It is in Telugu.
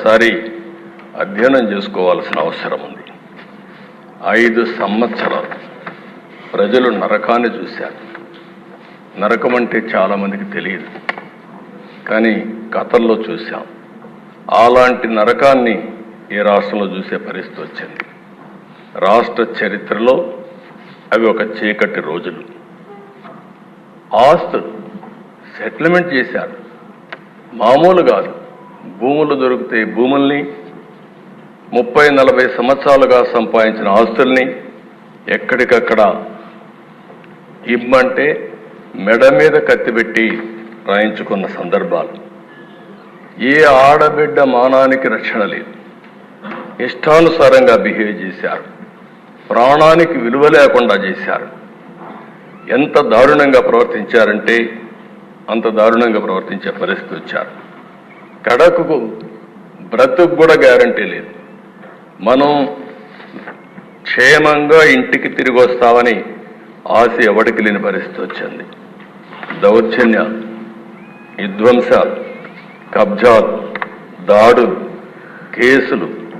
ఒక్కసారి అధ్యయనం చేసుకోవాల్సిన అవసరం ఉంది. 5 సంవత్సరాలు ప్రజలు నరకాన్ని చూశారు. నరకం అంటే చాలామందికి తెలియదు, కానీ కథల్లో చూశాం. అలాంటి నరకాన్ని ఈ రాష్ట్రంలో చూసే పరిస్థితి వచ్చింది. రాష్ట్ర చరిత్రలో అవి ఒక చీకటి రోజులు. ఆస్తులు సెటిల్మెంట్ చేశారు, మామూలు కాదు. భూములు దొరికితే భూముల్ని 30-40 సంవత్సరాలుగా సంపాదించిన ఆస్తుల్ని ఎక్కడికక్కడ ఇమ్మంటే మెడ మీద కత్తిపెట్టి రాయించుకున్న సందర్భాలు. ఏ ఆడబిడ్డ మానానికి రక్షణ లేదు. ఇష్టానుసారంగా బిహేవ్ చేశారు. ప్రాణానికి విలువ లేకుండా చేశారు. ఎంత దారుణంగా ప్రవర్తించారంటే అంత దారుణంగా ప్రవర్తించే పరిస్థితి వచ్చారు. కడకు బ్రతుకు కూడా గ్యారంటీ లేదు. మనం క్షేమంగా ఇంటికి తిరిగి వస్తామని ఆశ ఎవడికి లేని పరిస్థితి వచ్చింది. దౌర్జన్యాలు, విధ్వంసాలు, కబ్జాలు, దాడులు, కేసులు,